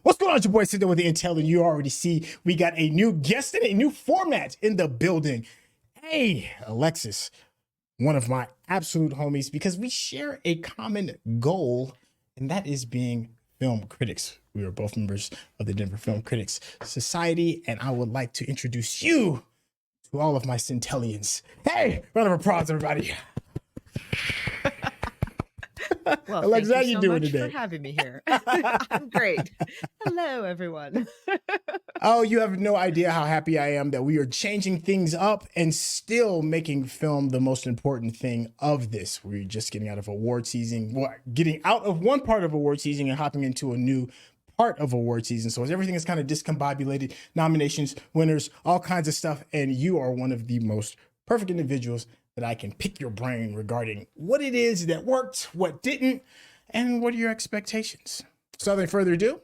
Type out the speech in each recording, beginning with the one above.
What's going on, it's your boy Syntell with the Intel, and you already see we got a new guest and a new format in the building. Hey, Alexis, one of my absolute homies, because we share a common goal, and that is being film critics. We are both members of the Denver Film Critics Society, and I would like to introduce you to all of my Syntellians. Hey, round of applause, everybody. Well, Alexis, how thank you so doing much today? for having me here. I'm great. Hello, everyone. Oh, you have no idea how happy I am that we are changing things up and still making film the most important thing of this. We're just getting out of award season, getting out of one part of award season and hopping into a new part of award season. So everything is kind of discombobulated, nominations, winners, all kinds of stuff. And you are one of the most perfect individuals that I can pick your brain regarding what it is that worked, what didn't, and what are your expectations. So without further ado,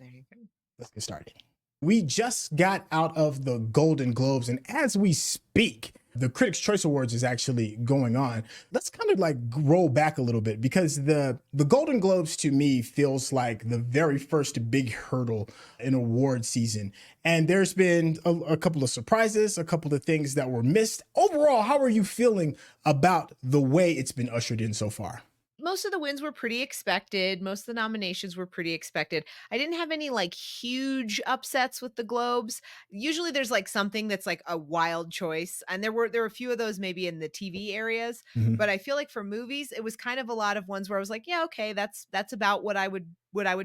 let's get started. We just got out of the Golden Globes, and as we speak, the Critics' Choice Awards is actually going on. Let's kind of like roll back a little bit, because the Golden Globes to me feels like the very first big hurdle in award season. And there's been a couple of surprises, a couple of things that were missed. Overall, how are you feeling about the way it's been ushered in so far? Most of the wins were pretty expected. Most of the nominations were pretty expected. I didn't have any like huge upsets with the Globes. Usually there's like something that's like a wild choice. And there were a few of those maybe in the TV areas. Mhm. But I feel like for movies, it was kind of a lot of ones where I was like, yeah, okay, that's about what I would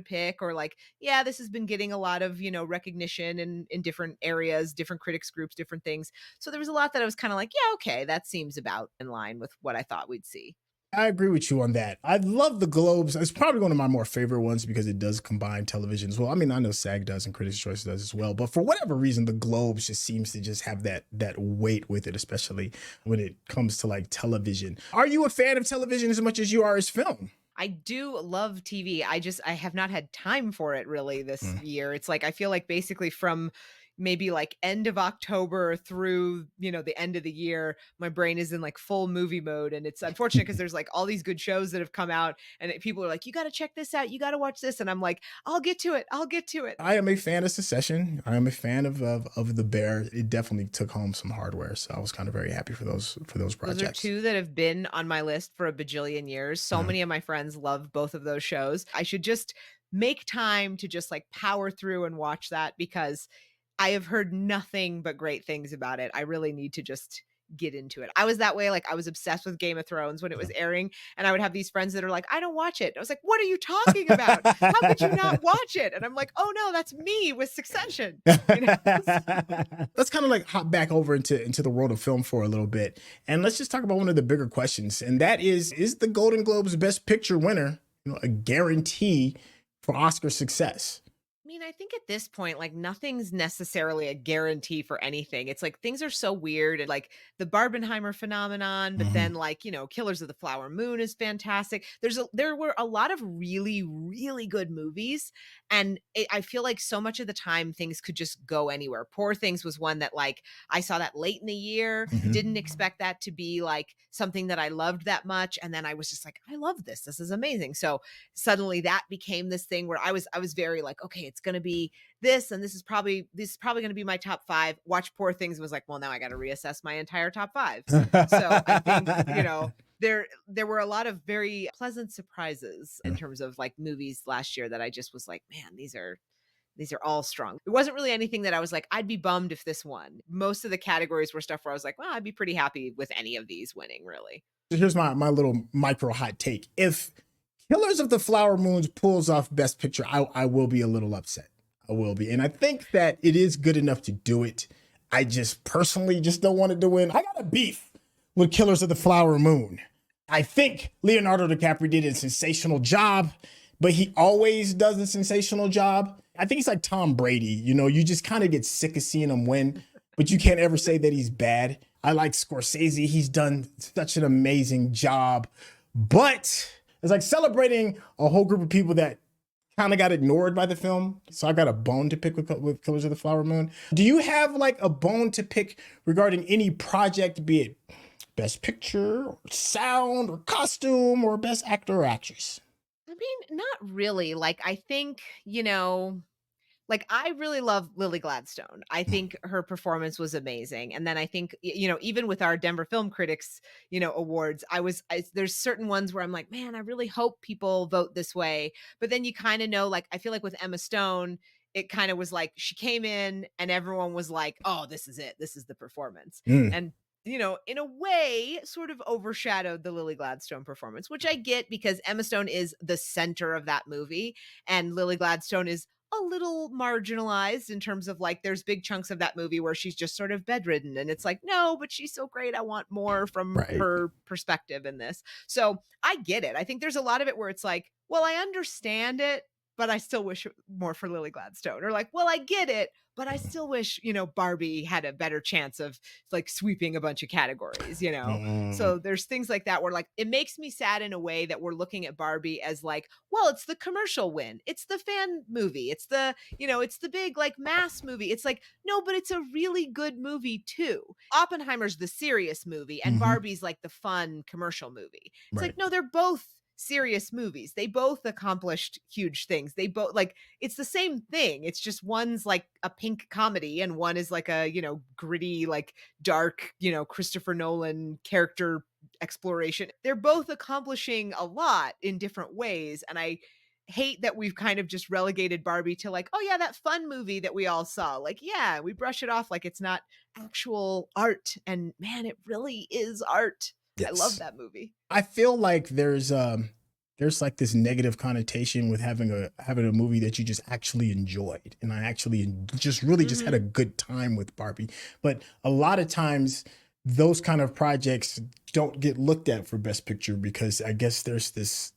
pick, or like, yeah, this has been getting a lot of, recognition in different areas, different critics groups, different things. So there was a lot that I was kind of like, yeah, okay, that seems about in line with what I thought we'd see. I agree with you on that. I love the Globes. It's probably one of my more favorite ones because it does combine television as well. I mean, I know SAG does and Critics' Choice does as well, but for whatever reason, the Globes just seems to just have that weight with it, especially when it comes to like television. Are you a fan of television as much as you are as film? I do love TV. I have not had time for it really this year. It's like I feel like basically from maybe like end of October through, the end of the year, my brain is in like full movie mode, and it's unfortunate because there's like all these good shows that have come out, and people are like, you got to check this out, you got to watch this, and I'm like, I'll get to it. I am a fan of Succession. I am a fan of The Bear. It definitely took home some hardware, so I was kind of very happy for those projects. Those are two that have been on my list for a bajillion years. So many of my friends love both of those shows. I should just make time to just like power through and watch that, because I have heard nothing but great things about it. I really need to just get into it. I was that way. Like I was obsessed with Game of Thrones when it was airing, and I would have these friends that are like, I don't watch it. I was like, what are you talking about? How could you not watch it? And I'm like, oh no, that's me with Succession. Let's kind of like hop back over into the world of film for a little bit, and let's just talk about one of the bigger questions, and that is the Golden Globes Best Picture winner, a guarantee for Oscar success? I mean, I think at this point, like nothing's necessarily a guarantee for anything. It's like things are so weird, and like the Barbenheimer phenomenon, but then like, Killers of the Flower Moon is fantastic. There were a lot of really, really good movies. And I feel like so much of the time things could just go anywhere. Poor Things was one that like I saw that late in the year, didn't expect that to be like something that I loved that much. And then I was just like, I love this. This is amazing. So suddenly that became this thing where I was very like, okay, it's going to be this, and this is probably going to be my top 5. Watch Poor Things, was like, well, now I got to reassess my entire top 5. So I think, there were a lot of very pleasant surprises in terms of like movies last year that I just was like, man, these are all strong. It wasn't really anything that I was like, I'd be bummed if this won. Most of the categories were stuff where I was like, well, I'd be pretty happy with any of these winning, really. Here's my little micro hot take. If Killers of the Flower Moons pulls off Best Picture, I will be a little upset. I will be. And I think that it is good enough to do it. I just personally just don't want it to win. I got a beef with Killers of the Flower Moon. I think Leonardo DiCaprio did a sensational job, but he always does a sensational job. I think he's like Tom Brady. You just kind of get sick of seeing him win, but you can't ever say that he's bad. I like Scorsese. He's done such an amazing job, but it's like celebrating a whole group of people that kind of got ignored by the film. So I got a bone to pick with Killers of the Flower Moon. Do you have like a bone to pick regarding any project, be it Best Picture or sound or costume or Best Actor or Actress? I mean, not really. Like, I think, like, I really love Lily Gladstone. I think her performance was amazing. And then I think, even with our Denver Film Critics, awards, there's certain ones where I'm like, man, I really hope people vote this way. But then you kind of know, like, I feel like with Emma Stone, it kind of was like she came in and everyone was like, oh, this is it. This is the performance. Mm, And in a way, sort of overshadowed the Lily Gladstone performance, which I get because Emma Stone is the center of that movie and Lily Gladstone is a little marginalized in terms of like there's big chunks of that movie where she's just sort of bedridden and it's like no, but she's so great, I want more from right. her perspective in this. So I get it. I think there's a lot of it where it's like, well, I understand it, but I still wish more for Lily Gladstone, or like, well, I get it, but I still wish, Barbie had a better chance of like sweeping a bunch of categories. Mm, So there's things like that where like it makes me sad in a way that we're looking at Barbie as like, well, it's the commercial win. It's the fan movie. It's the big like mass movie. It's like, no, but it's a really good movie too. Oppenheimer's the serious movie and mhm, Barbie's like the fun commercial movie. It's like, right. no, they're both serious movies. They both accomplished huge things. They both like it's the same thing. It's just one's like a pink comedy and one is like a, gritty, like dark, Christopher Nolan character exploration. They're both accomplishing a lot in different ways. And I hate that we've kind of just relegated Barbie to like, oh yeah, that fun movie that we all saw. Like, yeah, we brush it off like it's not actual art. And man, it really is art. I love Yes. that movie. I feel like there's like this negative connotation with having a movie that you just actually enjoyed, and I actually just really just had a Mhm. good time with Barbie. But a lot of times those kind of projects don't get looked at for Best Picture because I guess there's this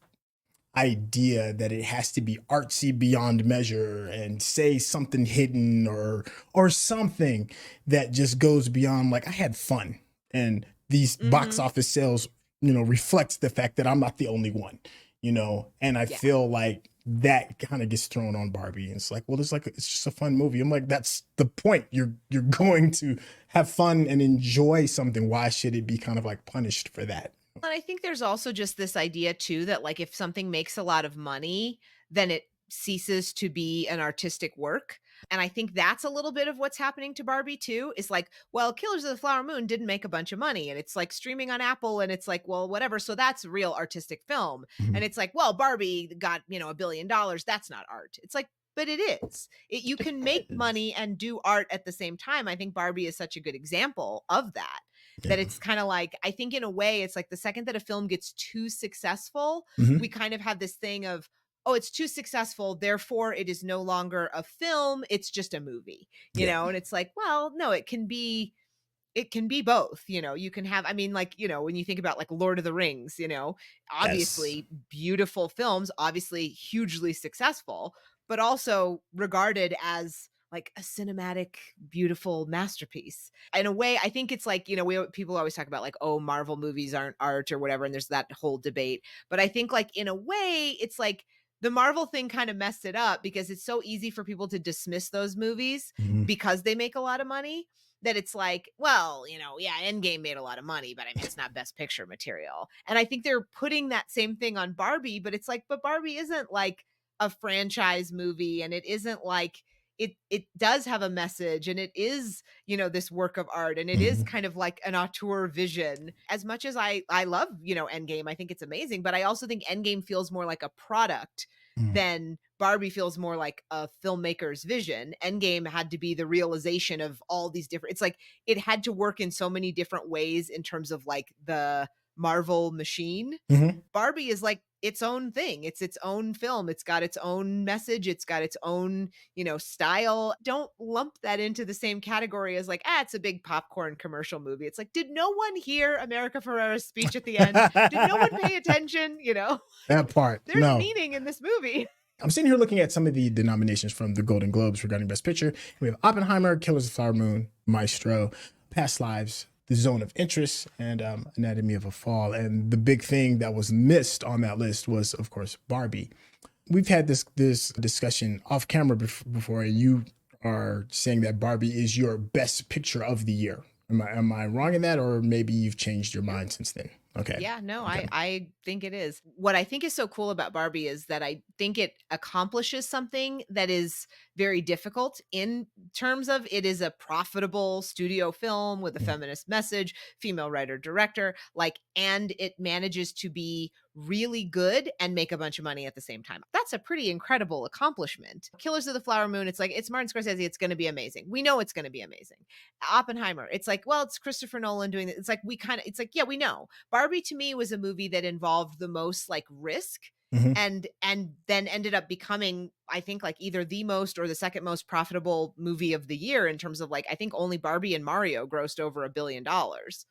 idea that it has to be artsy beyond measure and say something hidden or something that just goes beyond like I had fun, and these box Mhm. office sales reflects the fact that I'm not the only one, and I Yeah. feel like that kind of gets thrown on Barbie, and it's like, well, it's just a fun movie. I'm like, that's the point. You're going to have fun and enjoy something. Why should it be kind of like punished for that? And I think there's also just this idea too that like if something makes a lot of money, then it ceases to be an artistic work. And I think that's a little bit of what's happening to Barbie too. Is like, well, Killers of the Flower Moon didn't make a bunch of money and it's like streaming on Apple and it's like, well, whatever. So that's real artistic film. And Mhm. it's like, well, Barbie got, $1 billion. That's not art. It's like, but it is. You can make It's- money and do art at the same time. I think Barbie is such a good example of that yeah. that it's kind of like I think in a way it's like the second that a film gets too successful, we Mhm. kind of have this thing of oh, it's too successful, therefore it is no longer a film, it's just a movie. Yeah. And it's like, well, no, it can be both. You can have, I mean, like, when you think about like Lord of the Rings, Yes. obviously beautiful films, obviously hugely successful, but also regarded as like a cinematic, beautiful masterpiece. In a way, I think it's like, people always talk about like, oh, Marvel movies aren't art or whatever. And there's that whole debate. But I think like in a way, it's like the Marvel thing kind of messed it up because it's so easy for people to dismiss those movies Mhm. because they make a lot of money that it's like, well, yeah, Endgame made a lot of money, but I mean, it's not best picture material. And I think they're putting that same thing on Barbie, but it's like, but Barbie isn't like a franchise movie and it isn't like it does have a message and it is, this work of art and it is Mhm. kind of like an auteur vision. As much as I love, Endgame, I think it's amazing, but I also think Endgame feels more like a product Mhm. then Barbie feels more like a filmmaker's vision. Endgame had to be the realization of all these different, it's like it had to work in so many different ways in terms of like the Marvel machine. Mhm. Barbie is like its own thing. It's its own film. It's got its own message. It's got its own, style. Don't lump that into the same category as like, it's a big popcorn commercial movie. It's like, did no one hear America Ferrera's speech at the end? Did no one pay attention? That part. There's No. meaning in this movie. I'm sitting here looking at some of the denominations from the Golden Globes regarding Best Picture. We have Oppenheimer, Killers of the Flower Moon, Maestro, Past Lives, The Zone of Interest, and Anatomy of a Fall. And the big thing that was missed on that list was, of course, Barbie. We've had this discussion off camera before, and you are saying that Barbie is your best picture of the year. Am I wrong in that, or maybe you've changed your mind since then? Okay. Yeah, no, Okay. I think it is. What I think is so cool about Barbie is that I think it accomplishes something that is very difficult in terms of it is a profitable studio film with a Mm. feminist message, female writer director, like, and it manages to be really good and make a bunch of money at the same time. That's a pretty incredible accomplishment. Killers of the Flower Moon, it's like it's Martin Scorsese, it's going to be amazing. We know it's going to be amazing. Oppenheimer, it's like, well, it's Christopher Nolan doing it. It's like we kind of it's like, yeah, we know. Barbie to me was a movie that involved the most like risk Mhm. and then ended up becoming I think like either the most or the second most profitable movie of the year in terms of like I think only Barbie and Mario grossed over $1 billion.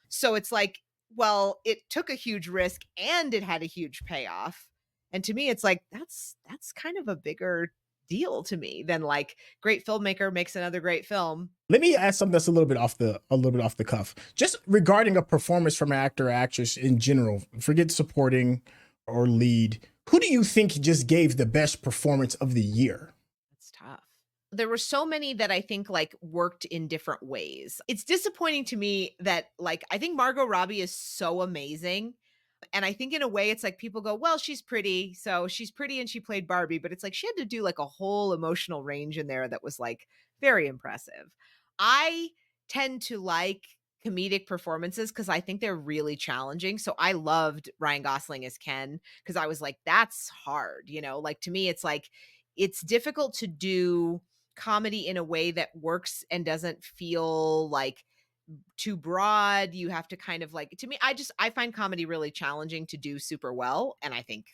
So it's like, well, it took a huge risk and it had a huge payoff. And to me it's like that's kind of a bigger deal to me than like great filmmaker makes another great film. Let me ask something that's a little bit off the cuff. Just regarding a performance from an actor or actress in general, forget supporting or lead. Who do you think just gave the best performance of the year? It's tough. There were so many that I think like worked in different ways. It's disappointing to me that like I think Margot Robbie is so amazing. And I think in a way it's like people go, well, she's pretty. So she's pretty and she played Barbie, but it's like she had to do like a whole emotional range in there that was like very impressive. I tend to like comedic performances because I think they're really challenging. So I loved Ryan Gosling as Ken because I was like, that's hard. You know, like to me, it's like, it's difficult to do comedy in a way that works and doesn't feel like too broad. You have to kind of like to me, I find comedy really challenging to do super well. And I think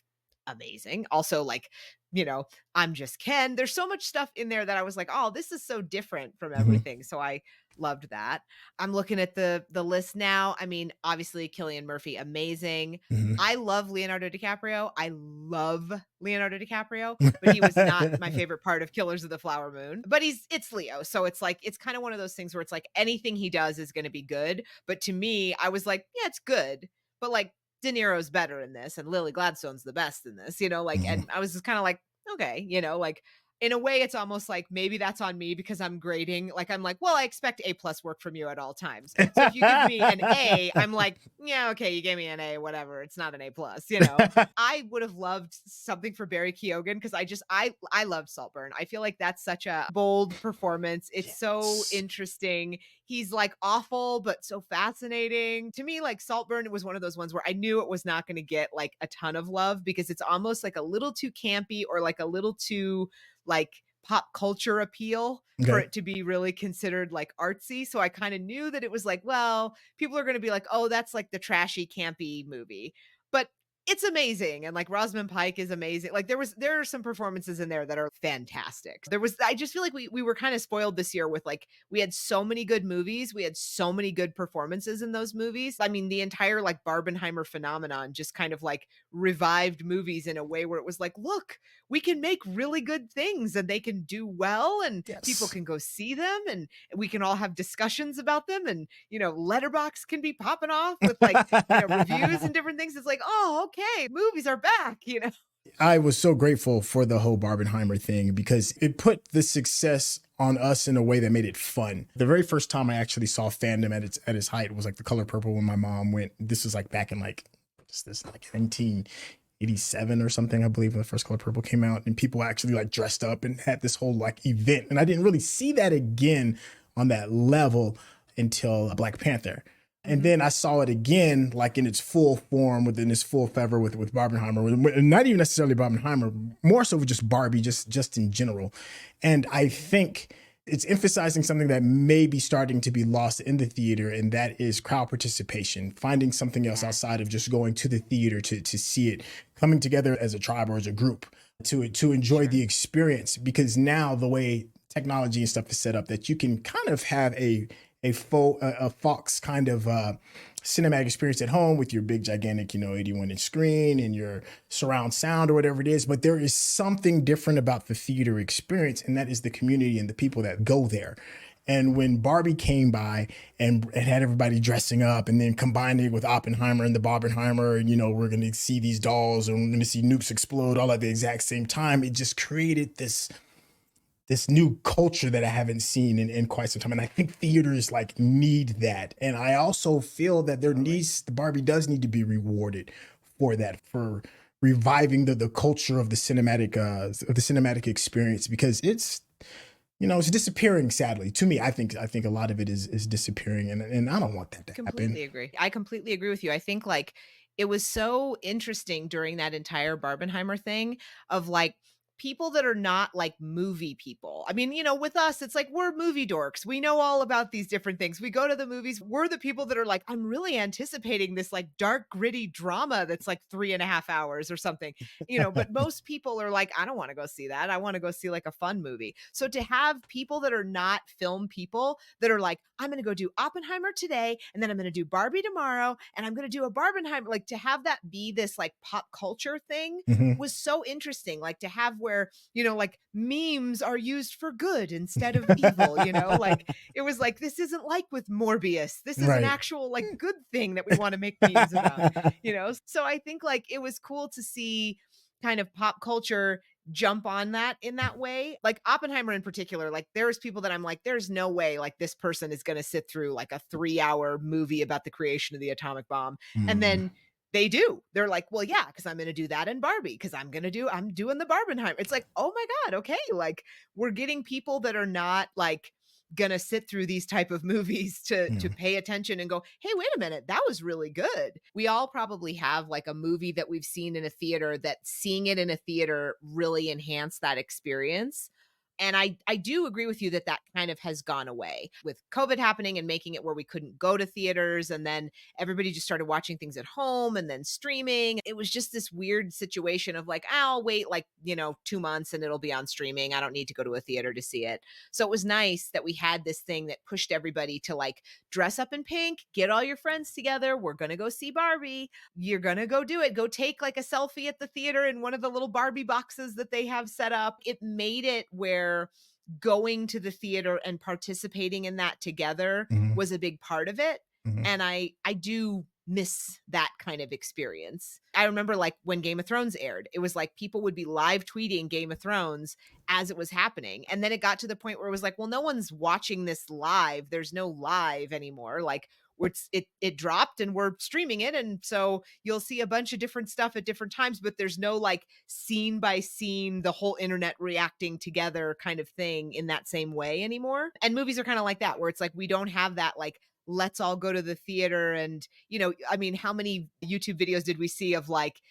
amazing. Also, like, you know, I'm just Ken. There's so much stuff in there that I was like, oh, this is so different from Mhm. everything. So I loved that. I'm looking at the list now. I mean, obviously Killian Murphy, amazing. Mhm. I love Leonardo DiCaprio. I love Leonardo DiCaprio, but he was not my favorite part of Killers of the Flower Moon. But it's Leo. So it's like it's kind of one of those things where it's like anything he does is going to be good. But to me, I was like, yeah, it's good. But like De Niro's better in this and Lily Gladstone's the best in this, you know, like Mhm. and I was just kind of like, okay, you know, like in a way it's almost like maybe that's on me because I'm grading like I'm like, well, I expect A plus work from you at all times. So if you give me an A, I'm like, yeah, okay, you gave me an A, whatever. It's not an A plus, you know. I would have loved something for Barry Keoghan because I loved Saltburn. I feel like that's such a bold performance. It's so Yes. interesting. He's like awful, but so fascinating. To me, like Saltburn was one of those ones where I knew it was not going to get like a ton of love because it's almost like a little too campy or like a little too like pop culture appeal for Okay. it to be really considered like artsy. So I kind of knew that it was like, well, people are going to be like, oh, that's like the trashy, campy movie. But it's amazing. And like Rosamund Pike is amazing. Like there are some performances in there that are fantastic. I just feel like we were kind of spoiled this year with like we had so many good movies, we had so many good performances in those movies. I mean, the entire like Barbenheimer phenomenon just kind of like revived movies in a way where it was like, look, we can make really good things and they can do well and people Yes. can go see them and we can all have discussions about them and you know letterbox can be popping off with like you know reviews and different things. It's like, oh, okay, movies are back, you know. I was so grateful for the whole Barbenheimer thing because it put the success on us in a way that made it fun. The very first time I actually saw fandom at its height was like The Color Purple when my mom went. This was like back in like what's this like 1987 or something, I believe, when the first Color Purple came out, and people actually like dressed up and had this whole like event. And I didn't really see that again on that level until Black Panther. And Mhm. then I saw it again, like in its full form, within its full favor with Barbenheimer, not even necessarily Barbenheimer, more so with just Barbie, just in general. And I think it's emphasizing something that may be starting to be lost in the theater, and that is crowd participation, finding something else Yeah. outside of just going to the theater to see it, coming together as a tribe or as a group to enjoy Sure. the experience. Because now the way technology and stuff is set up, that you can kind of have a Fox kind of cinematic experience at home with your big gigantic 81-inch screen and your surround sound or whatever it is. But there is something different about the theater experience, and that is the community and the people that go there. And when Barbie came by and had everybody dressing up, and then combining it with Oppenheimer and the Barbenheimer, and we're going to see these dolls and we're going to see nukes explode all at the exact same time, it just created this new culture that I haven't seen in quite some time. And I think theaters like need that. And I also feel that the Barbie does need to be rewarded for that, for reviving the culture of the cinematic experience, because it's disappearing, sadly. To me, I think a lot of it is disappearing, and I don't want that to happen. Completely agree. I completely agree with you. I think like it was so interesting during that entire Barbenheimer thing of like people that are not like movie people. I mean, with us, it's like we're movie dorks. We know all about these different things. We go to the movies. We're the people that are like, I'm really anticipating this like dark, gritty drama that's like 3.5 hours or something, but most people are like, I don't want to go see that. I want to go see like a fun movie. So to have people that are not film people that are like, I'm going to go do Oppenheimer today, and then I'm going to do Barbie tomorrow, and I'm going to do a Barbenheimer, like to have that be this like pop culture thing Mhm. was so interesting. Like to have where, like memes are used for good instead of evil, like it was like, this isn't like with Morbius. This is an Right. actual like good thing that we want to make memes about, So I think like it was cool to see kind of pop culture jump on that in that way. Like Oppenheimer in particular, like there's people that I'm like, there's no way like this person is going to sit through like a 3-hour movie about the creation of the atomic bomb. And Mm. then they do. They're like, well, yeah, because I'm going to do that in Barbie because I'm doing the Barbenheimer. It's like, oh my God, okay. Like we're getting people that are not like gonna sit through these type of movies to Mm. pay attention and go, hey, wait a minute, that was really good. We all probably have like a movie that we've seen in a theater that seeing it in a theater really enhanced that experience. And I do agree with you that that kind of has gone away with COVID happening and making it where we couldn't go to theaters. And then everybody just started watching things at home and then streaming. It was just this weird situation of like, I'll wait like, 2 months and it'll be on streaming. I don't need to go to a theater to see it. So it was nice that we had this thing that pushed everybody to like dress up in pink, get all your friends together. We're going to go see Barbie. You're going to go do it. Go take like a selfie at the theater in one of the little Barbie boxes that they have set up. It made it where going to the theater and participating in that together Mhm. was a big part of it. Mhm. And I do miss that kind of experience. I remember like when Game of Thrones aired, it was like people would be live tweeting Game of Thrones as it was happening. And then it got to the point where it was like, well, no one's watching this live. There's no live anymore. Like it dropped and we're streaming it, and so you'll see a bunch of different stuff at different times, but there's no like scene by scene the whole internet reacting together kind of thing in that same way anymore. And movies are kind of like that, where it's like we don't have that like let's all go to the theater. And I mean, how many YouTube videos did we see of like,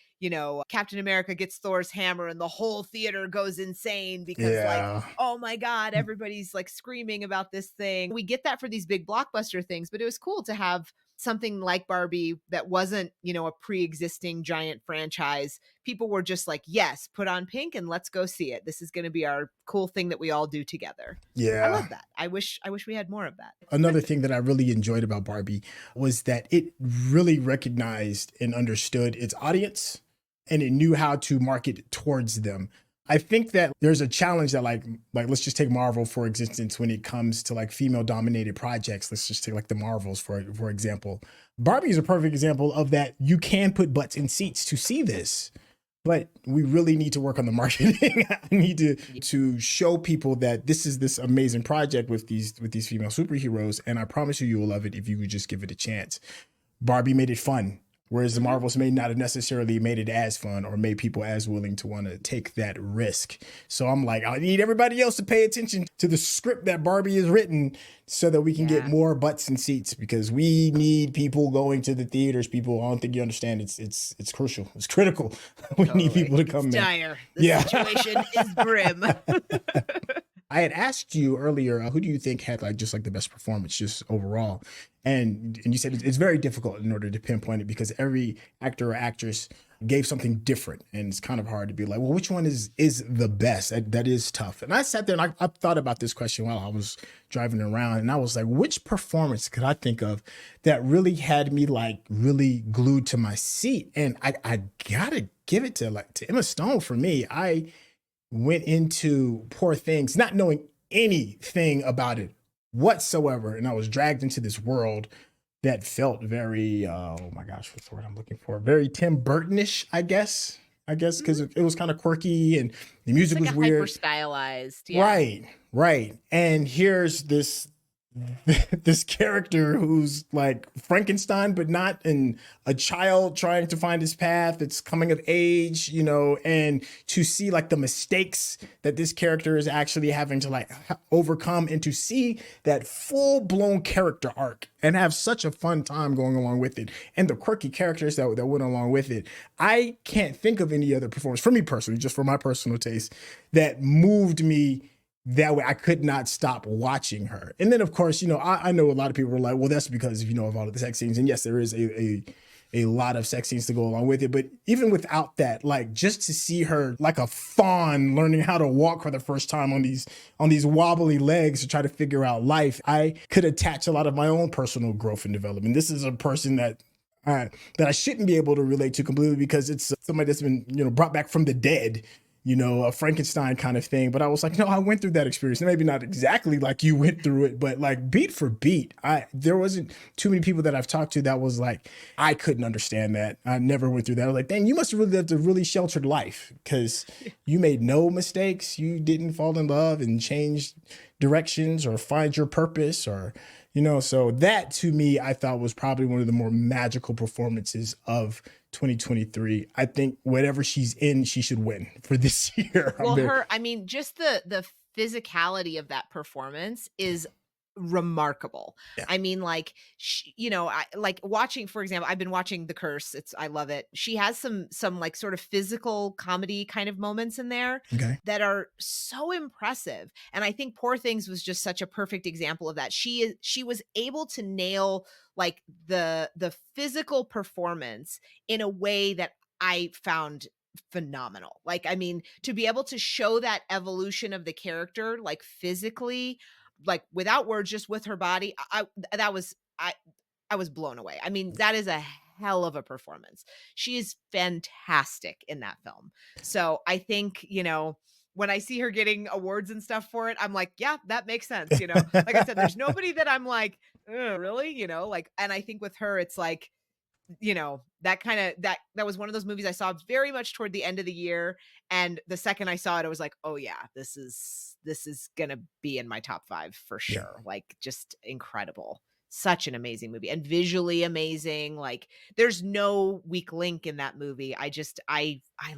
Captain America gets Thor's hammer and the whole theater goes insane because like, Yeah. oh my God, everybody's like screaming about this thing. We get that for these big blockbuster things, but it was cool to have something like Barbie that wasn't, a pre-existing giant franchise. People were just like, yes, put on pink and let's go see it. This is going to be our cool thing that we all do together. I Yeah. love that. I wish we had more of that. Another thing that I really enjoyed about Barbie was that it really recognized and understood its audience, and it knew how to market towards them. I think that there's a challenge that like let's just take Marvel for existence when it comes to like female dominated projects. Let's just take like the Marvels for example. Barbie is a perfect example of that. You can put butts in seats to see this, but we really need to work on the marketing. I need to show people that this is this amazing project with these female superheroes, and I promise you will love it if you would just give it a chance. Barbie made it fun, whereas the Marvels may not have necessarily made it as fun or made people as willing to want to take that risk. So I'm like, I need everybody else to pay attention to the script that Barbie has written so that we can get more butts and seats, because we need people going to the theaters. People, I don't think you understand. It's crucial. It's critical. We need people to come It's in. dire. The situation is grim. I had asked you earlier, who do you think had like just like the best performance just overall? And you said it's very difficult in order to pinpoint it because every actor or actress gave something different, and it's kind of hard to be like, well, which one is the best? That is tough. And I sat there and I thought about this question while I was driving around, and I was like, which performance could I think of that really had me like really glued to my seat? And I gotta give it to Emma Stone. For me, I went into Poor Things not knowing anything about it whatsoever, and I was dragged into this world that felt very oh my gosh, what's the word I'm looking for? Very Tim Burton-ish, I guess. I guess, because Mhm. it was kind of quirky and the It's music like was a hyper weird. stylized, yeah. Right, right. And here's this this character who's like Frankenstein, but not, and a child trying to find his path. It's coming of age, and to see like the mistakes that this character is actually having to like overcome, and to see that full blown character arc and have such a fun time going along with it, and the quirky characters that went along with it. I can't think of any other performance for me personally, just for my personal taste, that moved me that way. I could not stop watching her. And then, of course, I know a lot of people are like, well, that's because, of all of the sex scenes. And yes, there is a lot of sex scenes to go along with it. But even without that, like, just to see her like a fawn learning how to walk for the first time on these wobbly legs to try to figure out life, I could attach a lot of my own personal growth and development. This is a person that I shouldn't be able to relate to completely, because it's somebody that's been, brought back from the dead, a Frankenstein kind of thing. But I was like, no, I went through that experience. Maybe not exactly like you went through it, but like beat for beat, there wasn't too many people that I've talked to that was like, I couldn't understand that. I never went through that. I was like, dang, you must have really lived a really sheltered life, because you made no mistakes. You didn't fall in love and change directions or find your purpose, or so that to me, I thought was probably one of the more magical performances of 2023. I think whatever she's in, she should win for this year. I'm Well, very, her I mean, just the physicality of that performance is remarkable. yeah. I mean, like, I like watching, for example, I've been watching The Curse. I love it. She has some like sort of physical comedy kind of moments in there Okay. that are so impressive. And I think Poor Things was just such a perfect example of that. She was able to nail like the physical performance in a way that I found phenomenal. Like, I mean, to be able to show that evolution of the character, like physically, like without words, just with her body, that was I was blown away. I mean, that is a hell of a performance. She is fantastic in that film. So I think, when I see her getting awards and stuff for it, I'm like, yeah, that makes sense. Like I said, there's nobody that I'm like, "Ugh, really? Like, and I think with her, it's like, that kind of that was one of those movies I saw very much toward the end of the year, and the second I saw it, I was like, "Oh yeah, this is gonna be in my top 5 for Yeah. sure." Like, just incredible. Such an amazing movie and visually amazing. Like, there's no weak link in that movie. I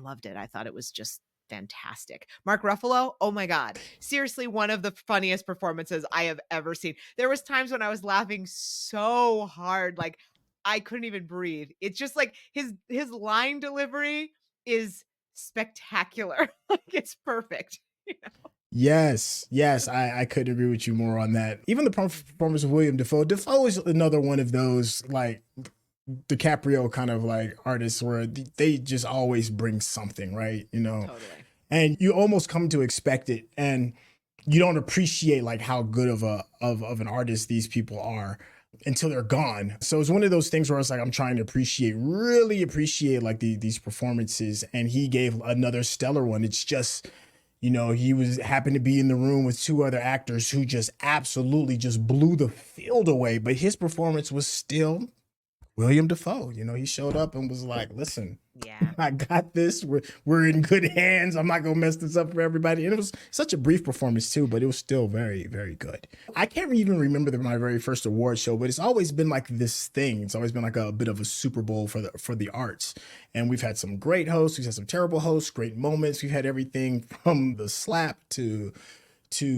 loved it. I thought it was just fantastic. Mark Ruffalo, oh my god. Seriously, one of the funniest performances I have ever seen. There was times when I was laughing so hard, like I couldn't even breathe. It's just like his line delivery is spectacular. Like, it's perfect. Yes, yes, I couldn't agree with you more on that. Even the performance of William Defoe. Defoe is another one of those like DiCaprio kind of like artists where they just always bring something, right? Totally. And you almost come to expect it, and you don't appreciate like how good of of an artist these people are until they're gone. So it's one of those things where it's like I'm trying to really appreciate like these performances, and he gave another stellar one. It's just, he was happened to be in the room with two other actors who just absolutely just blew the field away, but his performance was still William Defoe. He showed up and was like, listen, Yeah. I got this. We're in good hands. I'm not gonna mess this up for everybody. And it was such a brief performance too, but it was still very, very good. I can't even remember my very first award show, but it's always been like this thing. It's always been like a bit of a Super Bowl for the arts. And we've had some great hosts, we've had some terrible hosts, great moments. We've had everything from the slap to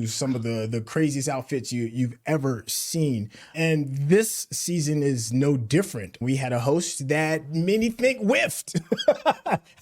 some of the craziest outfits you've ever seen. And this season is no different. We had a host that many think whiffed.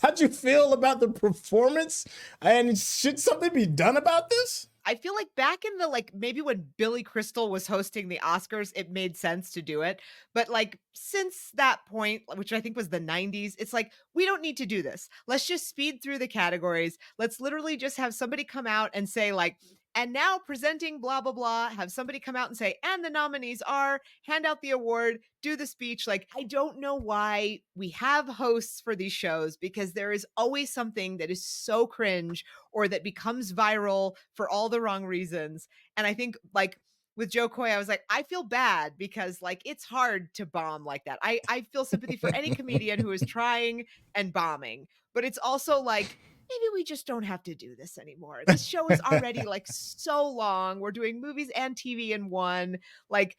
How'd you feel about the performance? And should something be done about this? I feel like back in the like maybe when Billy Crystal was hosting the Oscars, it made sense to do it. But like since that point, which I think was the 90s, it's like we don't need to do this. Let's just speed through the categories. Let's literally just have somebody come out and say like, and now presenting blah blah blah, have somebody come out and say, and the nominees are, hand out the award, do the speech. Like, I don't know why we have hosts for these shows, because there is always something that is so cringe or that becomes viral for all the wrong reasons. And I think like with Joe Coy, I was like, I feel bad because like it's hard to bomb like that. I feel sympathy for any comedian who is trying and bombing, but it's also like maybe we just don't have to do this anymore. This show is already like so long. We're doing movies and TV in one. Like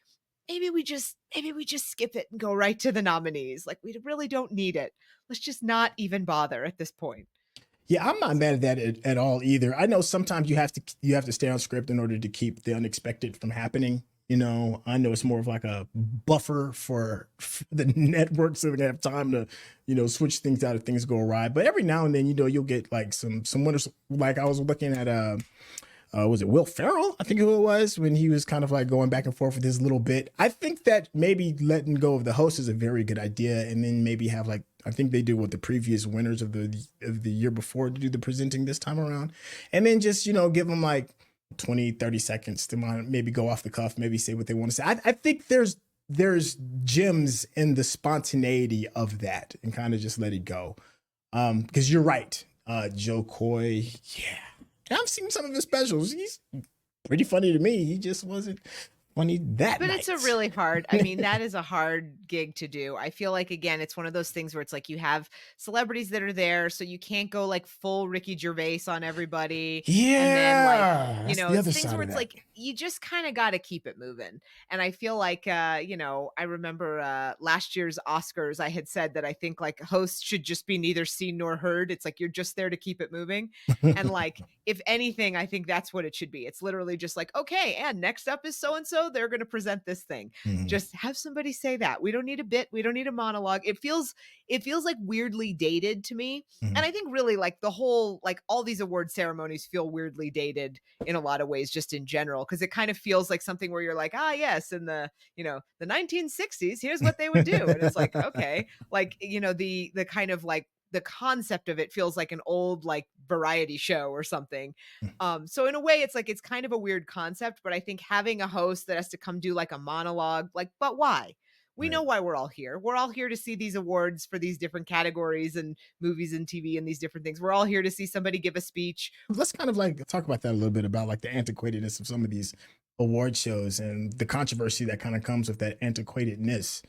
maybe we just skip it and go right to the nominees. Like we really don't need it. Let's just not even bother at this point. Yeah, I'm not mad at that at all either. I know sometimes you have to stay on script in order to keep the unexpected from happening. I know it's more of like a buffer for the network so they can have time to, switch things out if things go awry. But every now and then, you'll get like some winners. Like I was looking at was it Will Ferrell? I think who it was when he was kind of like going back and forth with his little bit. I think that maybe letting go of the host is a very good idea, and then maybe have like I think they did with the previous winners of the year before to do the presenting this time around, and then just give them like 20, 30 seconds to maybe go off the cuff, maybe say what they want to say. I think there's gems in the spontaneity of that, and kind of just let it go. Because you're right, Joe Coy, yeah. I've seen some of his specials. He's pretty funny to me. He just wasn't funny that But night. it's a really hard, I mean, that is a hard gig to do. I feel like, again, it's one of those things where it's like you have celebrities that are there, so you can't go like full Ricky Gervais on everybody. And then like, Yeah, that's the it's other things side where of it's that. like you just kind of got to keep it moving. And I feel like, I remember last year's Oscars, I had said that I think like hosts should just be neither seen nor heard. It's like you're just there to keep it moving. And like, if anything, I think that's what it should be. It's literally just like, okay, and next up is so and so. They're going to present this thing. Mhm, Just have somebody say that. We don't need a bit. We don't need a monologue. It feels like weirdly dated to me. And mhm. I think really like the whole like all these award ceremonies feel weirdly dated in a lot of ways, just in general, because it kind of feels like something where you're like, ah, yes, in the 1960s, here's what they would do, and it's like, okay, like the kind of like the concept of it feels like an old like variety show or something. So in a way it's like it's kind of a weird concept, but I think having a host that has to come do like a monologue, like, but why? We know Right. why we're all here. We're all here to see these awards for these different categories and movies and TV and these different things. We're all here to see somebody give a speech. Let's kind of like talk about that a little bit about like the antiquatedness of some of these award shows and the controversy that kind of comes with that antiquatedness.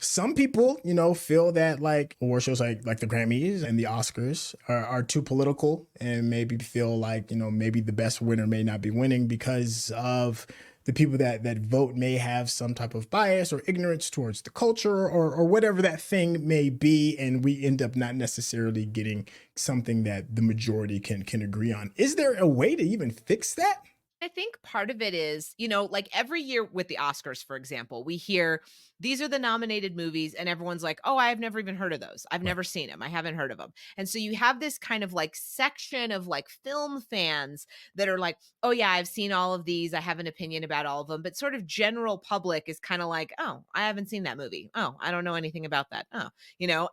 Some people, feel that like award shows like the Grammys and the Oscars are too political, and maybe feel like, maybe the best winner may not be winning because of the people that vote may have some type of bias or ignorance towards the culture or whatever that thing may be, and we end up not necessarily getting something that the majority can agree on. Is there a way to even fix that? I think part of it is, like every year with the Oscars, for example, we hear these are the nominated movies, and everyone's like, oh, I've never even heard of those. I've Right. never seen them. I haven't heard of them. And so you have this kind of like section of like film fans that are like, oh, yeah, I've seen all of these. I have an opinion about all of them. But sort of general public is kind of like, oh, I haven't seen that movie. Oh, I don't know anything about that.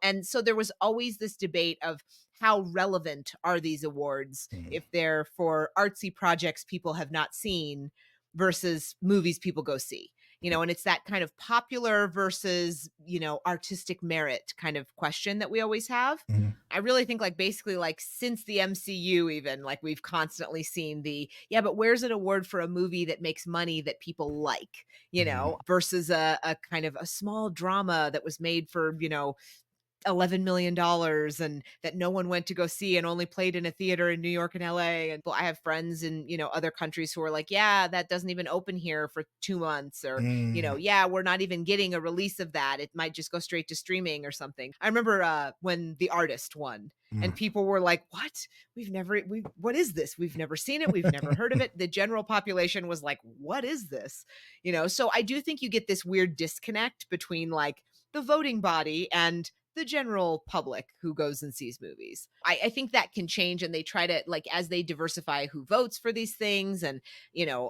And so there was always this debate of how relevant are these awards Mhm. if they're for artsy projects people have not seen versus movies people go see. And it's that kind of popular versus, artistic merit kind of question that we always have. Mhm. I really think like basically like since the MCU even like we've constantly seen the yeah, but where's an award for a movie that makes money that people like, Mhm. versus a kind of a small drama that was made for, $11 million and that no one went to go see and only played in a theater in New York and LA. And I have friends in, other countries who are like, yeah, that doesn't even open here for 2 months or, Mm. yeah, we're not even getting a release of that. It might just go straight to streaming or something. I remember when The Artist won and Mm. people were like, what is this? We've never seen it. We've never heard of it. The general population was like, what is this? So I do think you get this weird disconnect between like the voting body and the general public who goes and sees movies. I think that can change, and they try to like as they diversify who votes for these things and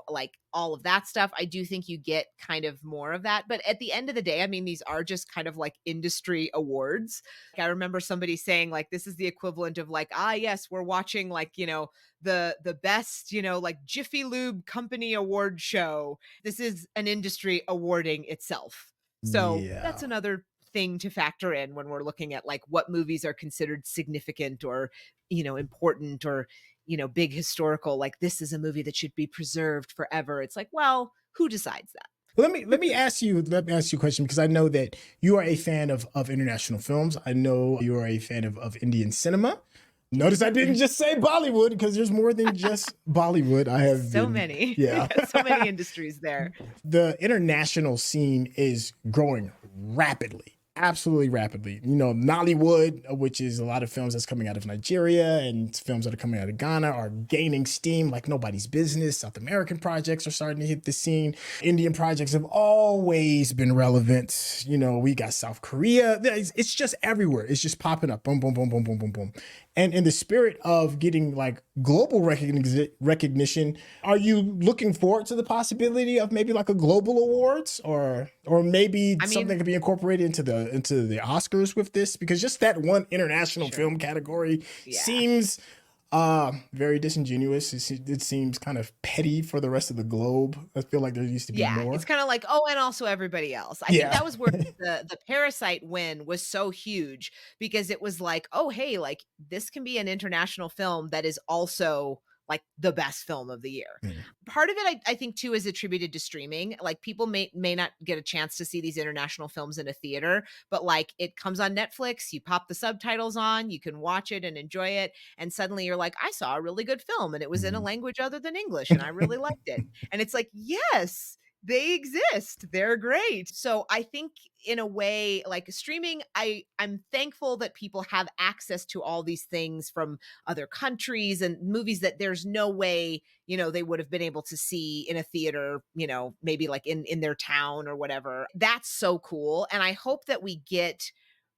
like all of that stuff. I do think you get kind of more of that. But at the end of the day, I mean, these are just kind of like industry awards. Like, I remember somebody saying like this is the equivalent of like, ah, yes, we're watching like, the best, like Jiffy Lube company award show. This is an industry awarding itself. So that's Yeah. another thing to factor in when we're looking at like what movies are considered significant or, important or, big historical, like this is a movie that should be preserved forever. It's like, well, who decides that? Let me ask you a question, because I know that you are a fan of international films. I know you are a fan of Indian cinema. Notice I didn't just say Bollywood, because there's more than just Bollywood. I have So been, many, yeah. so many industries there. The international scene is growing rapidly, absolutely rapidly. Nollywood, which is a lot of films that's coming out of Nigeria, and films that are coming out of Ghana, are gaining steam like nobody's business. South American projects are starting to hit the scene. Indian projects have always been relevant. We got South Korea. It's just everywhere. It's just popping up. Boom, boom, boom, boom, boom, boom, boom. And in the spirit of getting like global recognition, are you looking forward to the possibility of maybe like a global awards, or maybe I something mean, could be incorporated into the Oscars with this? Because just that one international sure. film category Yeah. seems very disingenuous. It seems kind of petty for the rest of the globe. I feel like there used to be Yeah, it's more. kinda like, "Oh, and also everybody else." I think Yeah. that was where the Parasite win was so huge because it was like, "Oh, hey, like, this can be an international film that is also, like, the best film of the year." Mm. Part of it, I think, too, is attributed to streaming. Like, people may not get a chance to see these international films in a theater, but, like, it comes on Netflix, you pop the subtitles on, you can watch it and enjoy it, and suddenly you're like, "I saw a really good film, and it was in a Mhm. language other than English, and I really liked it." And it's like, yes, they exist. They're great. So I think in a way, like streaming, I'm thankful that people have access to all these things from other countries and movies that there's no way, they would have been able to see in a theater, maybe like in their town or whatever. That's so cool. And I hope that we get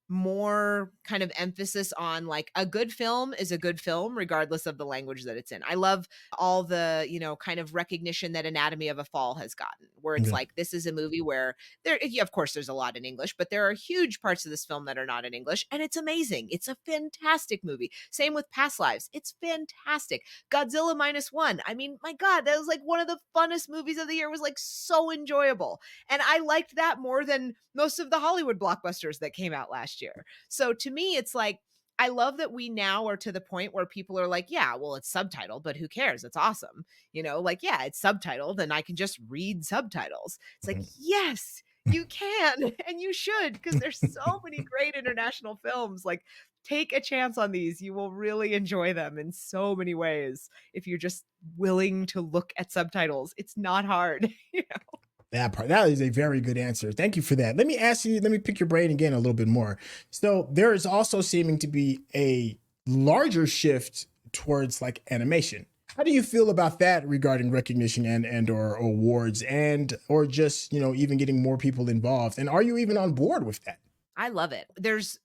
more kind of emphasis on like a good film is a good film regardless of the language that it's in. I love all the, kind of recognition that Anatomy of a Fall has gotten, where it's Yeah. like this is a movie where there yeah, of course there's a lot in English, but there are huge parts of this film that are not in English and it's amazing. It's a fantastic movie. Same with Past Lives. It's fantastic. Godzilla minus 1. I mean, my god, that was like one of the funnest movies of the year. It was like so enjoyable. And I liked that more than most of the Hollywood blockbusters that came out last year. So to me, it's like, I love that we now are to the point where people are like, yeah, well, it's subtitled, but who cares? It's awesome. Like, yeah, it's subtitled and I can just read subtitles. It's like, Mhm. yes, you can and you should because there's so many great international films. Like, take a chance on these. You will really enjoy them in so many ways if you're just willing to look at subtitles. It's not hard. That is a very good answer. Thank you for that. Let me pick your brain again a little bit more. So there is also seeming to be a larger shift towards like animation. How do you feel about that regarding recognition and or awards, and or just, even getting more people involved? And are you even on board with that? I love it. There's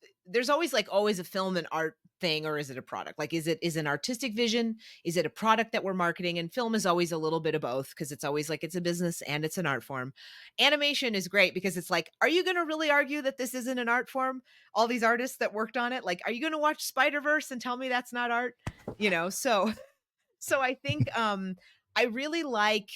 always a film and art thing, or is it a product? Like is an artistic vision? Is it a product that we're marketing? And film is always a little bit of both because it's always like it's a business and it's an art form. Animation is great because it's like, are you going to really argue that this isn't an art form? All these artists that worked on it, like, are you going to watch Spider-Verse and tell me that's not art? So I think I really like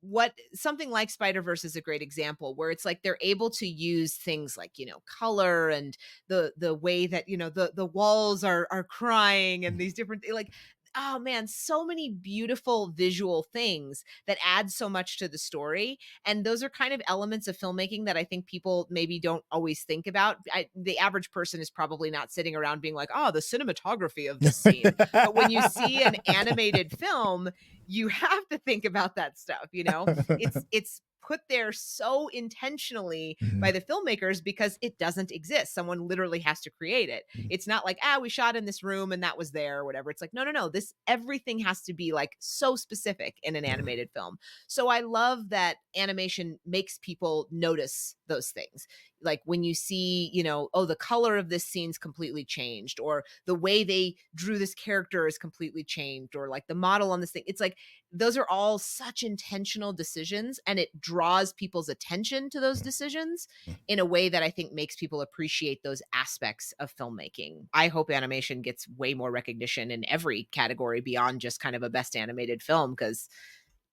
what something like Spider-Verse is a great example where it's like they're able to use things like, color and the way that, the walls are crying and these different like, oh man, so many beautiful visual things that add so much to the story. And those are kind of elements of filmmaking that I think people maybe don't always think about. The average person is probably not sitting around being like, oh, the cinematography of this scene. But when you see an animated film, you have to think about that stuff. It's put there so intentionally by Mhm. the filmmakers because it doesn't exist. Someone literally has to create it. Mhm. It's not like, we shot in this room and that was there or whatever. It's like, no, no, no. This everything has to be like so specific in an Mhm. animated film. So I love that animation makes people notice those things. Like when you see, oh, the color of this scene's completely changed, or the way they drew this character is completely changed, or like the model on this thing. It's like those are all such intentional decisions and it draws people's attention to those decisions in a way that I think makes people appreciate those aspects of filmmaking. I hope animation gets way more recognition in every category beyond just kind of a best animated film because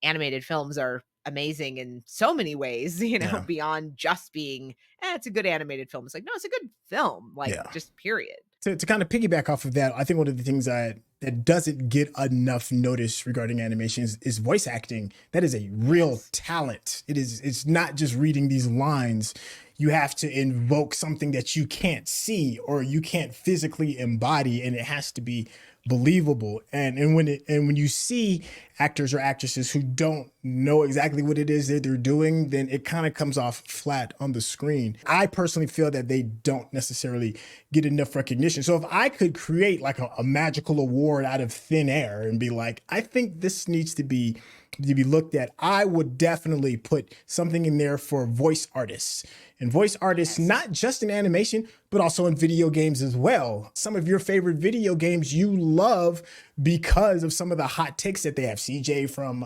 animated films are amazing in so many ways, Yeah. beyond just being, it's a good animated film. It's like, no, it's a good film, like Yeah. just period. To kind of piggyback off of that, I think one of the things that doesn't get enough notice regarding animation is voice acting. That is a real Yes. talent. It's not just reading these lines. You have to invoke something that you can't see or you can't physically embody, and it has to be believable. And when you see actors or actresses who don't know exactly what it is that they're doing, then it kind of comes off flat on the screen. I personally feel that they don't necessarily get enough recognition. So if I could create like a magical award out of thin air and be like, I think this needs to be looked at, I would definitely put something in there for voice artists. And voice artists, Yes. not just in animation, but also in video games as well. Some of your favorite video games you love because of some of the hot takes that they have. CJ from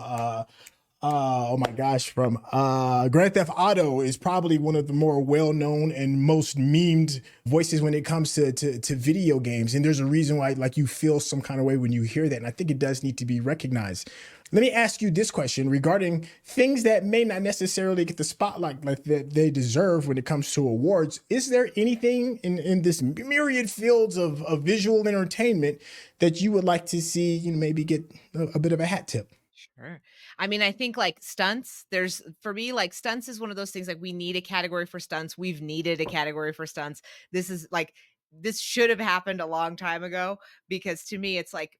oh my gosh, from Grand Theft Auto is probably one of the more well-known and most memed voices when it comes to video games. And there's a reason why like you feel some kind of way when you hear that. And I think it does need to be recognized. Let me ask you this question regarding things that may not necessarily get the spotlight like that they deserve when it comes to awards. Is there anything in this myriad fields of visual entertainment that you would like to see, maybe get a bit of a hat tip? Sure. I mean, I think like stunts, for me, like stunts is one of those things like we need a category for stunts. We've needed a category for stunts. This should have happened a long time ago because to me, it's like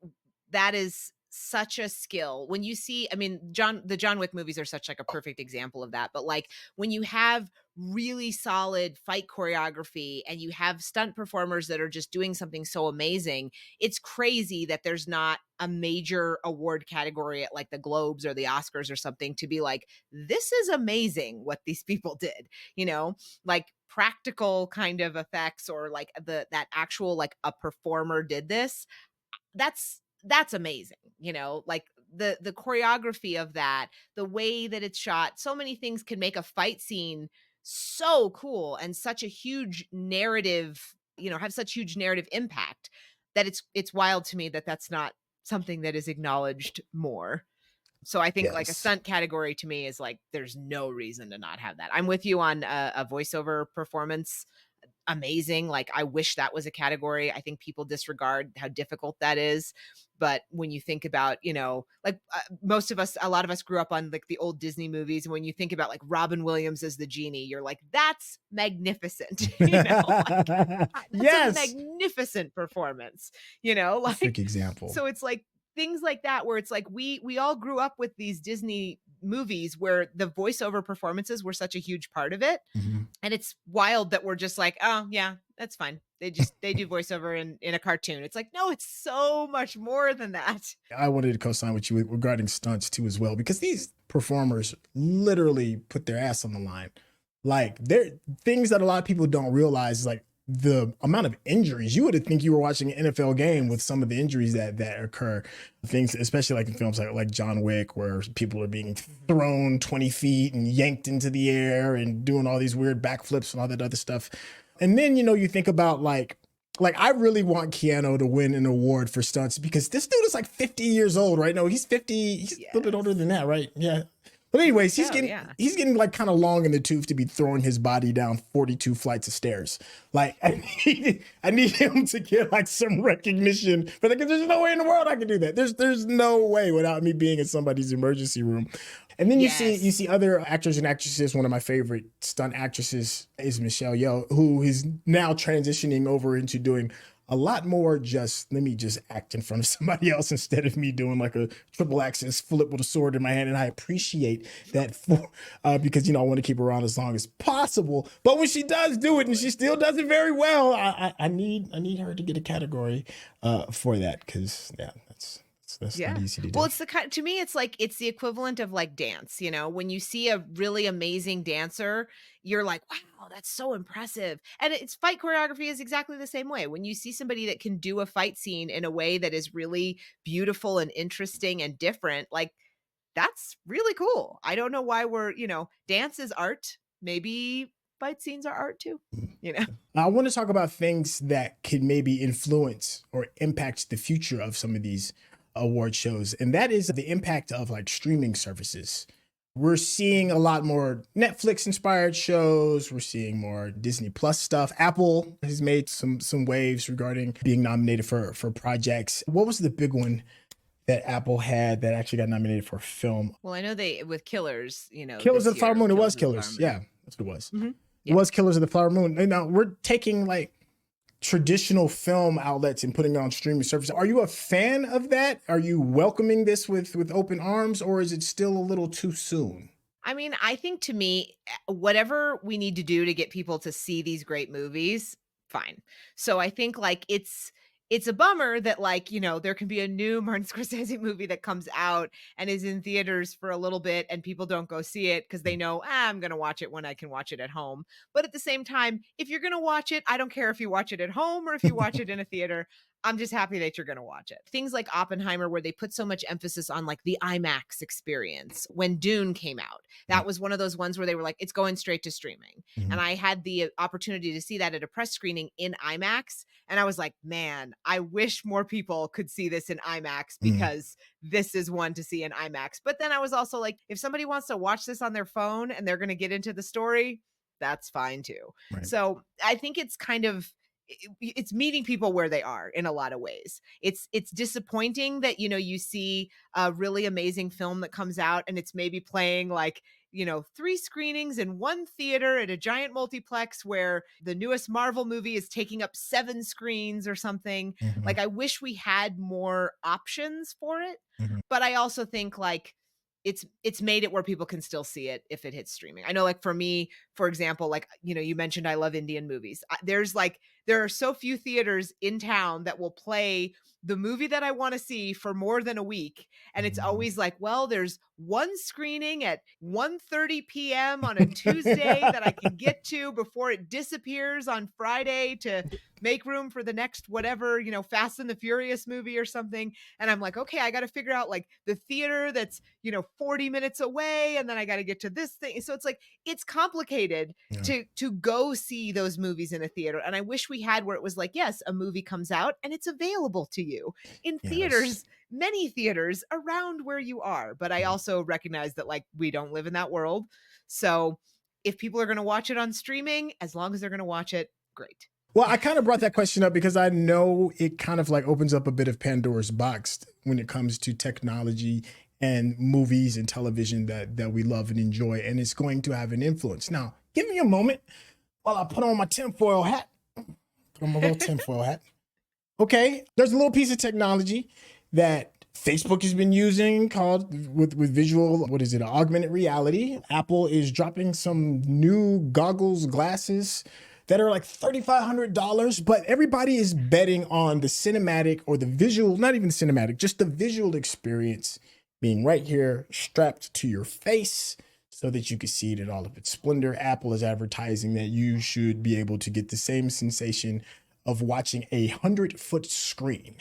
that is such a skill. When you see, I mean, the John Wick movies are such like a perfect example of that. But like when you have really solid fight choreography and you have stunt performers that are just doing something so amazing, it's crazy that there's not a major award category at like the Globes or the Oscars or something to be like, this is amazing what these people did, like practical kind of effects or like that actual like a performer did this. That's amazing, like the choreography of that, the way that it's shot. So many things can make a fight scene so cool and such a huge narrative, have such huge narrative impact that it's wild to me that that's not something that is acknowledged more. So I think like a Yes. stunt category to me is like there's no reason to not have that. I'm with you on a voiceover performance. Amazing. Like I wish that was a category. I think people disregard how difficult that is. But when you think about, like a lot of us grew up on like the old Disney movies. And when you think about like Robin Williams as the genie, you're like, that's magnificent. Like that's a Yes. magnificent performance, Perfect like, example. so it's like things like that where it's like we all grew up with these Disney movies where the voiceover performances were such a huge part of it, Mhm. and it's wild that we're just like, oh yeah, that's fine. They do voiceover in a cartoon. It's like, no, it's so much more than that. I wanted to co-sign with you regarding stunts too as well, because these performers literally put their ass on the line. Like there things that a lot of people don't realize, like the amount of injuries. You would think you were watching an NFL game with Yes. some of the injuries that occur. Things, especially like in films like John Wick, where people are being Mhm. thrown 20 feet and yanked into the air and doing all these weird backflips and all that other stuff. And then, you think about like I really want Keanu to win an award for stunts because this dude is like 50 years old, right? No, he's 50. He's a little bit older than Yes. that, right? Yeah. But I think anyways, he's so, getting yeah. he's getting like kind of long in the tooth to be throwing his body down 42 flights of stairs. Like I need him to get like some recognition. But like, there's no way in the world I can do that. There's no way without me being in somebody's emergency room. And then you see Yes. other actors and actresses. One of my favorite stunt actresses is Michelle Yeoh, who is now transitioning over into doing a lot more just let me just act in front of somebody else instead of me doing like a triple axis flip with a sword in my hand. And I appreciate that because I want to keep her on as long as possible. But when she does do it and she Totally. still does it very well, I need her to get a category for that because yeah, that's not Yeah. easy to Well, do. it's the kind to me, it's like it's the equivalent of like dance, when you see a really amazing dancer, you're like, wow, that's so impressive. And it's fight choreography is exactly the same way. When you see somebody that can do a fight scene in a way that is really beautiful and interesting and different, like that's really cool. I don't know why dance is art. Maybe fight scenes are art too, you know? I want to talk about things that could maybe influence or impact the future of some of these award shows, and that is the impact of like streaming services. We're seeing a lot more Netflix inspired shows. We're seeing more Disney Plus stuff. Apple has made some waves regarding being nominated for projects. What was the big one that Apple had that actually got nominated for film? Well, I know they with Killers, Killers of this the Flower year, Moon. It was Killers of the Flower Killers. Moon. Yeah, that's what it was. Hmm. It Yeah. was Killers of the Flower Moon. And now we're taking like traditional film outlets and putting it on streaming services. Are you a fan of that? Are you welcoming this with open arms, or is it still a little too soon? I mean, I think to me, whatever we need to do to get people to see these great movies, fine. So I think like it's a bummer that like, there can be a new Martin Scorsese movie that comes out and is in theaters for a little bit and people don't go see it because they know, I'm going to watch it when I can watch it at home. But at the same time, if you're going to watch it, I don't care if you watch it at home or if you watch it in a theater. I'm just happy that you're going to watch it. Things like Oppenheimer, where they put so much emphasis on like the IMAX experience. When Dune came out, that was one of those ones where they were like, it's going straight to streaming. And I had the opportunity to see that at a press screening in IMAX. And I was like, man, I wish more people could see this in IMAX because this is one to see in IMAX. But then I was also like, if somebody wants to watch this on their phone and they're going to get into the story, that's fine too. Right. So I think it's kind of it's meeting people where they are in a lot of ways. It's disappointing that you see a really amazing film that comes out and it's maybe playing like 3 screenings in one theater at a giant multiplex where the newest Marvel movie is taking up 7 screens or something. Like I wish we had more options for it, but I also think like it's made it where people can still see it if it hits streaming. I know like for me, for example, like you mentioned I love Indian movies. There are so few theaters in town that will play the movie that I want to see for more than a week. And it's always like, well, there's one screening at 1:30 p.m. on a Tuesday that I can get to before it disappears on Friday to make room for the next whatever, Fast and the Furious movie or something. And I'm like, okay, I got to figure out like the theater that's, 40 minutes away. And then I got to get to this thing. So it's like, it's complicated to go see those movies in a theater. And I wish we had where it was like, yes, a movie comes out and it's available to you in theaters, many theaters around where you are. But I also recognize that like we don't live in that world. So if people are going to watch it on streaming, as long as they're going to watch it, great. Well, I kind of brought that question up because I know it kind of like opens up a bit of Pandora's box when it comes to technology and movies and television that we love and enjoy, and it's going to have an influence. Now, give me a moment while I put on my tinfoil hat. Put on my little tinfoil hat. Okay, there's a little piece of technology that Facebook has been using called with visual, what is it, augmented reality. Apple is dropping some new goggles, glasses that are like $3,500, but everybody is betting on the cinematic or the visual, not even cinematic, just the visual experience being right here strapped to your face so that you can see it in all of its splendor. Apple is advertising that you should be able to get the same sensation of watching 100-foot screen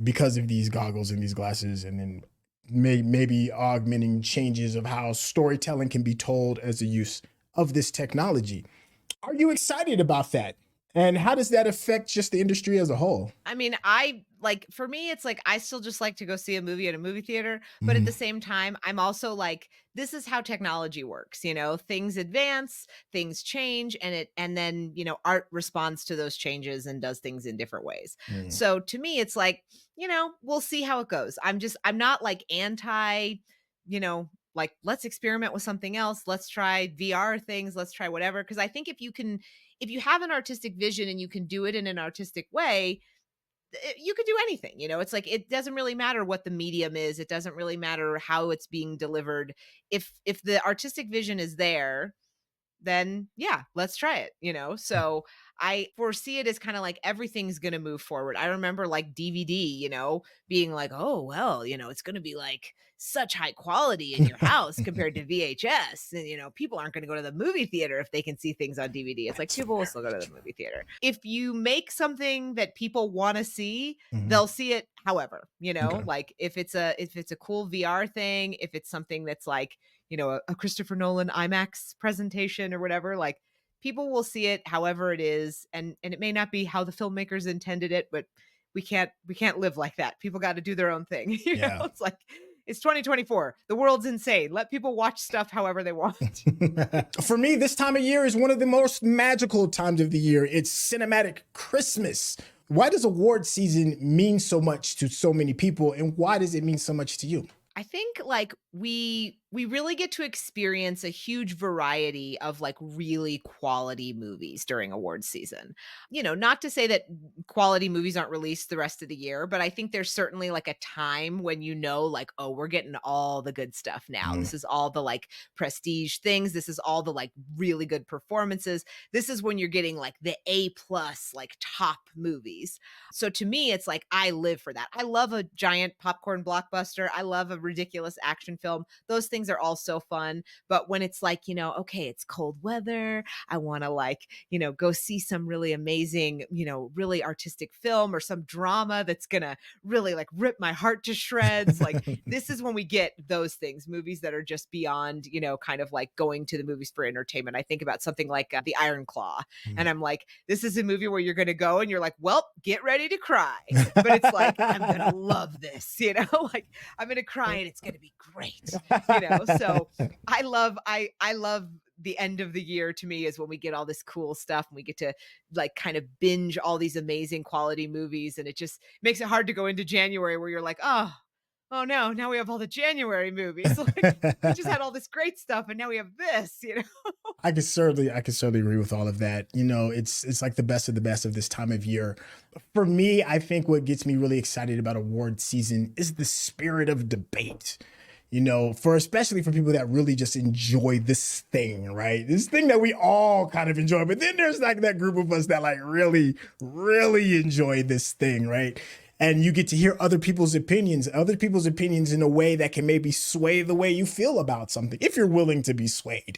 because of these goggles and these glasses, and then maybe augmenting changes of how storytelling can be told as a use of this technology. Are you excited about that? And how does that affect just the industry as a whole? I mean, for me, it's like, I still just like to go see a movie at a movie theater. But at the same time, I'm also like, this is how technology works. Things advance, things change, and then, art responds to those changes and does things in different ways. So to me, it's like, we'll see how it goes. I'm not like anti, like, let's experiment with something else. Let's try VR things. Let's try whatever. Cause I think if you have an artistic vision and you can do it in an artistic way, you could do anything. It's like, it doesn't really matter what the medium is. It doesn't really matter how it's being delivered. If the artistic vision is there, then yeah, let's try it. So I foresee it as kind of like everything's going to move forward. I remember like DVD, being like, oh, well, it's going to be like such high quality in your house compared to VHS. And, people aren't going to go to the movie theater if they can see things on DVD. It's like people will still go to the movie theater. If you make something that people want to see, they'll see it however, like if it's a cool VR thing, if it's something that's like, a Christopher Nolan IMAX presentation or whatever, like people will see it however it is. And it may not be how the filmmakers intended it, but we can't live like that. People got to do their own thing. It's like, it's 2024. The world's insane. Let people watch stuff however they want. For me, this time of year is one of the most magical times of the year. It's cinematic Christmas. Why does award season mean so much to so many people, and why does it mean so much to you? I think like we really get to experience a huge variety of like really quality movies during awards season. You know, not to say that quality movies aren't released the rest of the year, but I think there's certainly like a time when you know like, oh, we're getting all the good stuff now. Mm. This is all the like prestige things. This is all the like really good performances. This is when you're getting like the A plus like top movies. So to me, it's like I live for that. I love a giant popcorn blockbuster. I love a ridiculous action film. Those things are all so fun. But when it's like, you know, okay, it's cold weather. I want to like, you know, go see some really amazing, you know, really artistic film or some drama that's going to really like rip my heart to shreds. Like this is when we get those things, movies that are just beyond, you know, kind of like going to the movies for entertainment. I think about something like The Iron Claw. And I'm like, this is a movie where you're going to go and you're like, well, get ready to cry. But it's like, I'm going to love this, you know, like I'm going to cry and it's going to be great, you know? So I love the end of the year to me is when we get all this cool stuff and we get to like kind of binge all these amazing quality movies. And it just makes it hard to go into January where you're like, oh no, now we have all the January movies. Like we just had all this great stuff and now we have this, you know? I can certainly agree with all of that. You know, it's like the best of this time of year. For me, I think what gets me really excited about award season is the spirit of debate. You know, for especially for people that really just enjoy this thing, right? This thing that we all kind of enjoy. But then there's like that group of us that like really, really enjoy this thing, right? And you get to hear other people's opinions in a way that can maybe sway the way you feel about something, if you're willing to be swayed.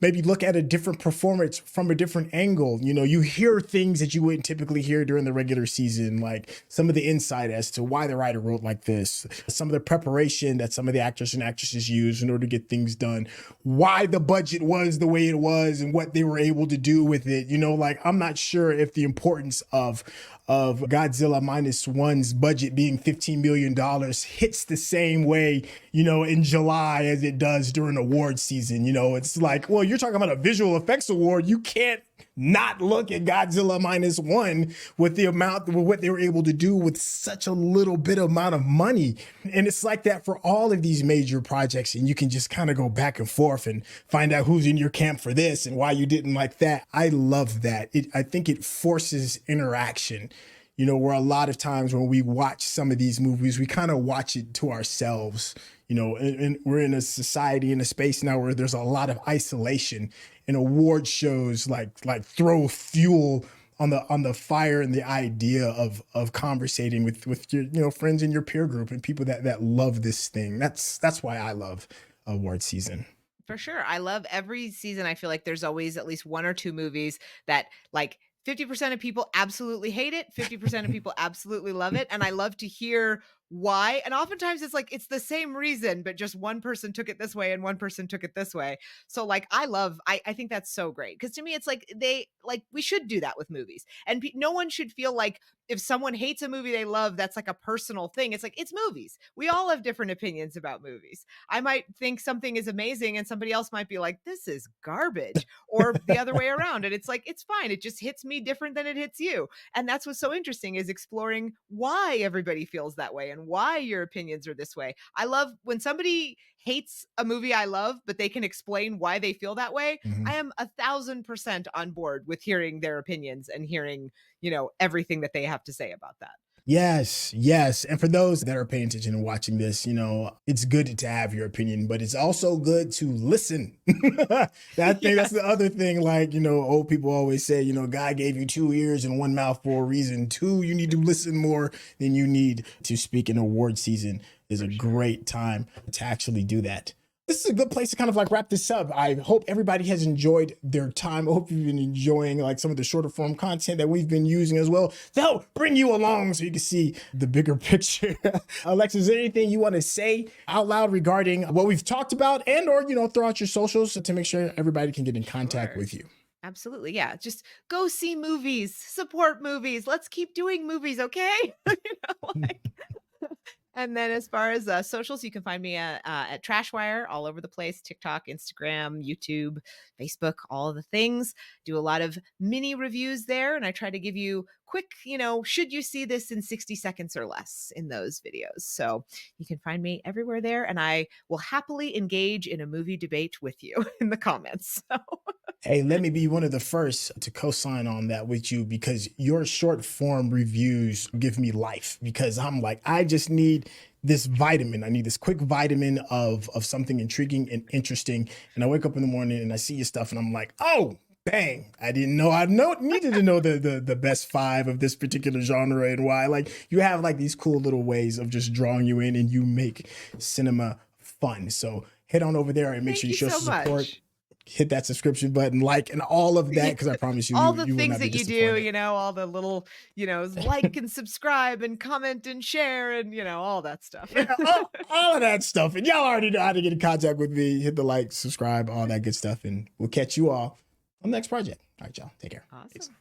Maybe look at a different performance from a different angle. You know, you hear things that you wouldn't typically hear during the regular season, like some of the insight as to why the writer wrote like this, some of the preparation that some of the actors and actresses use in order to get things done, why the budget was the way it was and what they were able to do with it. You know, like I'm not sure if the importance of Godzilla minus one's budget being $15 million hits the same way, you know, in July as it does during award season. You know, it's like, well, you're talking about a visual effects award. You can't not look at Godzilla minus one with what they were able to do with such a little bit amount of money. And it's like that for all of these major projects. And you can just kind of go back and forth and find out who's in your camp for this and why you didn't like that. I love that. I think it forces interaction. You know, where a lot of times when we watch some of these movies, we kind of watch it to ourselves. You know, and we're in a society, in a space now where there's a lot of isolation, and award shows like throw fuel on the fire and the idea of conversating with your, you know, friends in your peer group and people that love this thing. That's why I love award season. For sure. I love every season. I feel like there's always at least one or two movies that like 50% of people absolutely hate it, 50% of people absolutely love it. And I love to hear why. And oftentimes it's like it's the same reason, but just one person took it this way and one person took it this way. So like I think that's so great. Because to me, it's like we should do that with movies. And no one should feel like if someone hates a movie they love, that's like a personal thing. It's like it's movies. We all have different opinions about movies. I might think something is amazing and somebody else might be like, this is garbage, or the other way around. And it's like, it's fine. It just hits me different than it hits you. And that's what's so interesting is exploring why everybody feels that way and why your opinions are this way. I love when somebody hates a movie I love, but they can explain why they feel that way. Mhm. I am 1,000% on board with hearing their opinions and hearing, you know, everything that they have to say about that. Yes, yes. And for those that are paying attention and watching this, you know, it's good to have your opinion, but it's also good to listen. That's Yes. the other thing. Like, you know, old people always say, you know, God gave you two ears and one mouth for a reason. Two, you need to listen more than you need to speak. In award season is a For sure. great time to actually do that. This is a good place to kind of like wrap this up. I hope everybody has enjoyed their time. I hope you've been enjoying like some of the shorter form content that we've been using as well. They'll bring you along so you can see the bigger picture. Alexis, is there anything you want to say out loud regarding what we've talked about, and or, you know, throw out your socials to make sure everybody can get in contact Sure. with you? Absolutely. Yeah. Just go see movies, support movies. Let's keep doing movies, okay? You know, like And then as far as socials, you can find me at Trashwire all over the place: TikTok, Instagram, YouTube, Facebook, all of the things. Do a lot of mini reviews there. And I try to give you quick, should you see this in 60 seconds or less in those videos. So you can find me everywhere there. And I will happily engage in a movie debate with you in the comments. So. Hey, let me be one of the first to co-sign on that with you, because your short form reviews give me life, because I'm like, I just need this vitamin. I need this quick vitamin of something intriguing and interesting. And I wake up in the morning and I see your stuff and I'm like, oh, bang. I didn't know needed to know the best 5 of this particular genre and why. Like, you have like these cool little ways of just drawing you in, and you make cinema fun. So head on over there and make sure you show some support. Much. Hit that subscription button, like, and all of that, because I promise you, all the you things will not be that you do, all the little, like and subscribe and comment and share and, all that stuff. Yeah, all of that stuff. And y'all already know how to get in contact with me. Hit the like, subscribe, all that good stuff. And we'll catch you all on the next project. All right, y'all. Take care. Awesome. Peace.